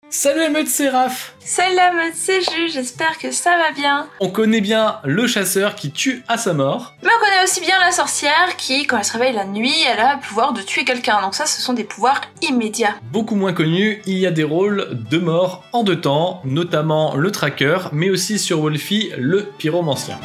Salut la meute, c'est Raph. Salut la meute, c'est Ju, j'espère que ça va bien. On connaît bien le chasseur qui tue à sa mort. Mais on connaît aussi bien la sorcière qui, quand elle se réveille la nuit, elle a le pouvoir de tuer quelqu'un. Donc ça, ce sont des pouvoirs immédiats. Beaucoup moins connu, il y a des rôles de mort en deux temps, notamment le tracker, mais aussi sur Wolfie, le pyromancien.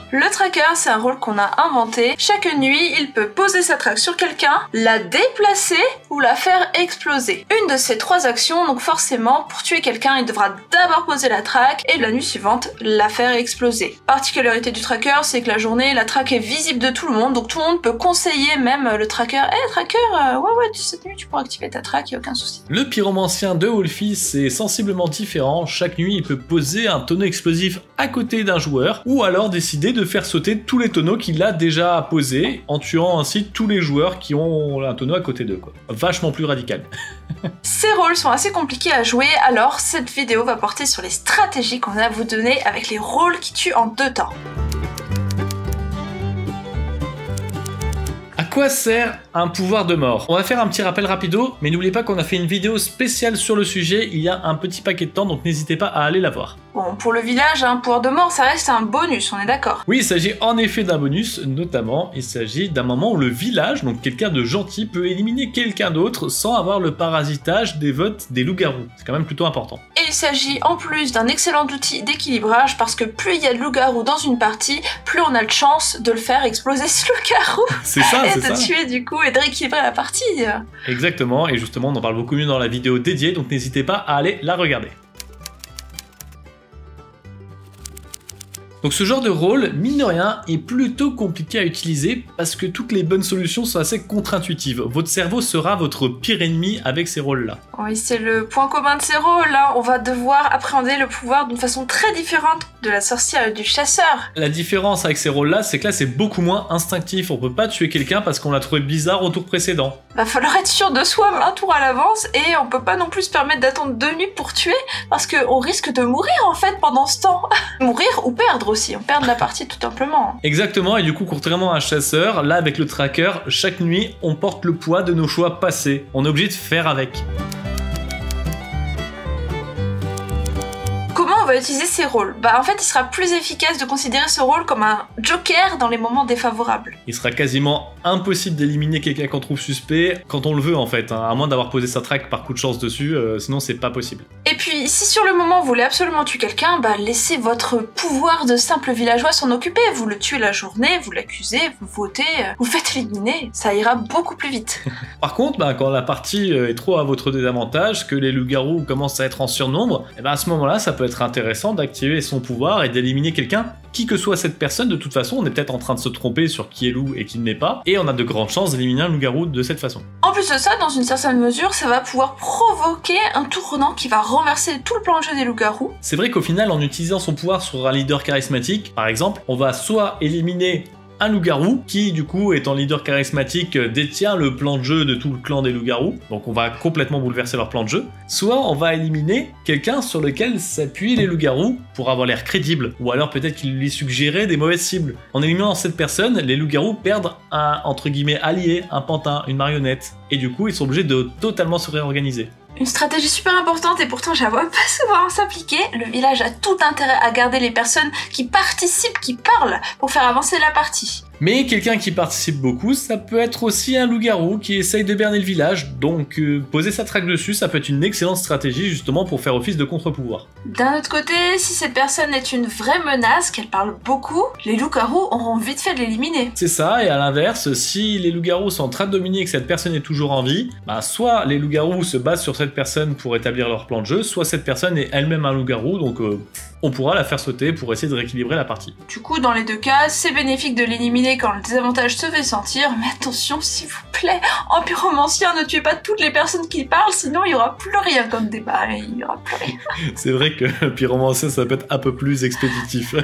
Le tracker, c'est un rôle qu'on a inventé. Chaque nuit, il peut poser sa traque sur quelqu'un, la déplacer ou la faire exploser. Une de ces trois actions, donc forcément, pour tuer quelqu'un, il devra d'abord poser la traque et la nuit suivante, la faire exploser. Particularité du tracker, c'est que la journée, la traque est visible de tout le monde, donc tout le monde peut conseiller même le tracker. Hey tracker, ouais, cette nuit, tu pourras activer ta traque, y a aucun souci. Le pyromancien de Wolfie, c'est sensiblement différent. Chaque nuit, il peut poser un tonneau explosif à côté d'un joueur, ou alors décider de faire sauter tous les tonneaux qu'il a déjà posés, en tuant ainsi tous les joueurs qui ont un tonneau à côté d'eux, quoi. Vachement plus radical. Ces rôles sont assez compliqués à jouer, alors cette vidéo va porter sur les stratégies qu'on a à vous donner avec les rôles qui tuent en deux temps. À quoi sert un pouvoir de mort? On va faire un petit rappel rapido, mais n'oubliez pas qu'on a fait une vidéo spéciale sur le sujet il y a un petit paquet de temps, donc n'hésitez pas à aller la voir. Bon, pour le village, un pouvoir de mort, ça reste un bonus, on est d'accord? Oui, il s'agit en effet d'un bonus, notamment il s'agit d'un moment où le village, donc quelqu'un de gentil, peut éliminer quelqu'un d'autre sans avoir le parasitage des votes des loups-garous. C'est quand même plutôt important. Et il s'agit en plus d'un excellent outil d'équilibrage, parce que plus il y a de loups-garous dans une partie, plus on a de chance de le faire exploser ce loup-garou. C'est ça, et c'est de ça. tuer du coup et de rééquilibrer la partie. Exactement, et justement on en parle beaucoup mieux dans la vidéo dédiée, donc n'hésitez pas à aller la regarder. Donc ce genre de rôle, mine de rien, est plutôt compliqué à utiliser parce que toutes les bonnes solutions sont assez contre-intuitives. Votre cerveau sera votre pire ennemi avec ces rôles-là. Oui, c'est le point commun de ces rôles, hein. On va devoir appréhender le pouvoir d'une façon très différente de la sorcière et du chasseur. La différence avec ces rôles-là, c'est que là c'est beaucoup moins instinctif. On peut pas tuer quelqu'un parce qu'on l'a trouvé bizarre au tour précédent. Va falloir être sûr de soi un tour à l'avance et on peut pas non plus se permettre d'attendre 2 nuits pour tuer parce qu'on risque de mourir en fait pendant ce temps. Mourir ou perdre aussi, on perd la partie tout simplement. Exactement, et du coup, contrairement à un chasseur, là avec le tracker, chaque nuit, on porte le poids de nos choix passés. On est obligé de faire avec. Comment on va utiliser ces rôles? Bah en fait, il sera plus efficace de considérer ce rôle comme un joker dans les moments défavorables. Il sera quasiment impossible d'éliminer quelqu'un qu'on trouve suspect quand on le veut en fait, hein, à moins d'avoir posé sa traque par coup de chance dessus, sinon c'est pas possible. Et puis, si sur le moment vous voulez absolument tuer quelqu'un, bah laissez votre pouvoir de simple villageois s'en occuper. Vous le tuez la journée, vous l'accusez, vous votez, vous faites éliminer, ça ira beaucoup plus vite. Par contre, bah, quand la partie est trop à votre désavantage, que les loups-garous commencent à être en surnombre, et bah, à ce moment-là, ça peut être intéressant d'activer son pouvoir et d'éliminer quelqu'un, qui que soit cette personne. De toute façon, on est peut-être en train de se tromper sur qui est loup et qui ne l'est pas, et on a de grandes chances d'éliminer un loup-garou de cette façon. En plus de ça, dans une certaine mesure, ça va pouvoir provoquer un tournant qui va renverser tout le plan de jeu des loups-garous. C'est vrai qu'au final, en utilisant son pouvoir sur un leader charismatique, par exemple, on va soit éliminer un loup-garou qui, du coup, étant leader charismatique, détient le plan de jeu de tout le clan des loups-garous, donc on va complètement bouleverser leur plan de jeu, soit on va éliminer quelqu'un sur lequel s'appuient les loups-garous pour avoir l'air crédible, ou alors peut-être qu'il lui suggérait des mauvaises cibles. En éliminant cette personne, les loups-garous perdent un, entre guillemets, allié, un pantin, une marionnette, et du coup, ils sont obligés de totalement se réorganiser. Une stratégie super importante et pourtant je la vois pas souvent s'appliquer. Le village a tout intérêt à garder les personnes qui participent, qui parlent pour faire avancer la partie. Mais quelqu'un qui participe beaucoup, ça peut être aussi un loup-garou qui essaye de berner le village, donc poser sa traque dessus, ça peut être une excellente stratégie justement pour faire office de contre-pouvoir. D'un autre côté, si cette personne est une vraie menace, qu'elle parle beaucoup, les loups-garous auront vite fait de l'éliminer. C'est ça, et à l'inverse, si les loups-garous sont en train de dominer et que cette personne est toujours en vie, bah soit les loups-garous se basent sur cette personne pour établir leur plan de jeu, soit cette personne est elle-même un loup-garou, donc on pourra la faire sauter pour essayer de rééquilibrer la partie. Du coup, dans les deux cas, c'est bénéfique de l'éliminer quand le désavantage se fait sentir, mais attention, s'il vous plaît, en pyromancien, ne tuez pas toutes les personnes qui parlent, sinon il y aura plus rien comme débat, il y aura plus rien. C'est vrai que pyromancien, ça peut être un peu plus expéditif.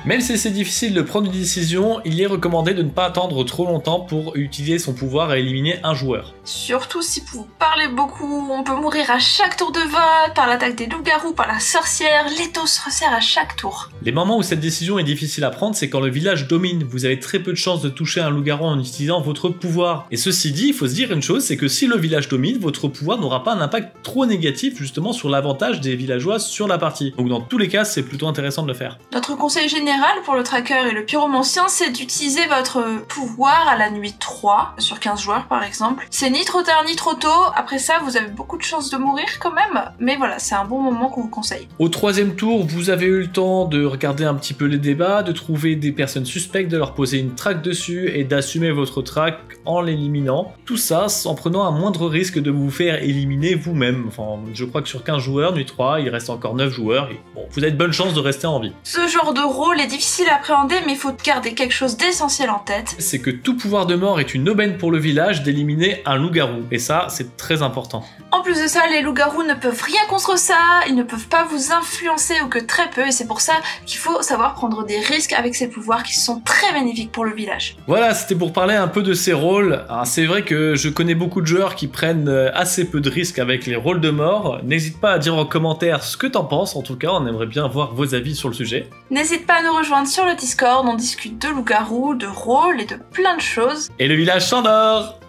Même si c'est difficile de prendre une décision, il est recommandé de ne pas attendre trop longtemps pour utiliser son pouvoir et éliminer un joueur. Surtout si vous parlez beaucoup, on peut mourir à chaque tour de vote, par l'attaque des loups-garous, par la sorcière, l'étau se resserre à chaque tour. Les moments où cette décision est difficile à prendre, c'est quand le village domine. Vous avez très peu de chances de toucher un loup-garou en utilisant votre pouvoir. Et ceci dit, il faut se dire une chose, c'est que si le village domine, votre pouvoir n'aura pas un impact trop négatif justement sur l'avantage des villageois sur la partie. Donc dans tous les cas, c'est plutôt intéressant de le faire. Notre conseil général pour le tracker et le pyromancien, c'est d'utiliser votre pouvoir à la nuit 3, sur 15 joueurs par exemple. C'est ni trop tard ni trop tôt, après ça vous avez beaucoup de chances de mourir quand même, mais voilà, c'est un bon moment qu'on vous conseille. Au troisième tour, vous avez eu le temps de regarder un petit peu les débats, de trouver des personnes suspectes, de leur poser une track dessus et d'assumer votre track en l'éliminant. Tout ça en prenant un moindre risque de vous faire éliminer vous-même. Enfin, je crois que sur 15 joueurs, nuit 3, il reste encore 9 joueurs et bon, vous avez de bonnes chances de rester en vie. Ce genre de rôle est difficile à appréhender, mais il faut garder quelque chose d'essentiel en tête. C'est que tout pouvoir de mort est une aubaine pour le village d'éliminer un loup-garou. Et ça, c'est très important. En plus de ça, les loups-garous ne peuvent rien contre ça, ils ne peuvent pas vous influencer ou que très peu, et c'est pour ça qu'il faut savoir prendre des risques avec ces pouvoirs qui sont très bénéfiques pour le village. Voilà, c'était pour parler un peu de ces rôles. C'est vrai que je connais beaucoup de joueurs qui prennent assez peu de risques avec les rôles de mort. N'hésite pas à dire en commentaire ce que t'en penses, en tout cas, on aimerait bien voir vos avis sur le sujet. N'hésite pas à nous rejoindre sur le Discord, on discute de loups-garous, de rôles et de plein de choses. Et le village s'endort.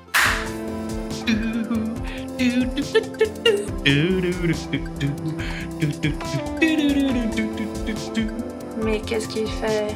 Mais qu'est-ce qu'il fait ?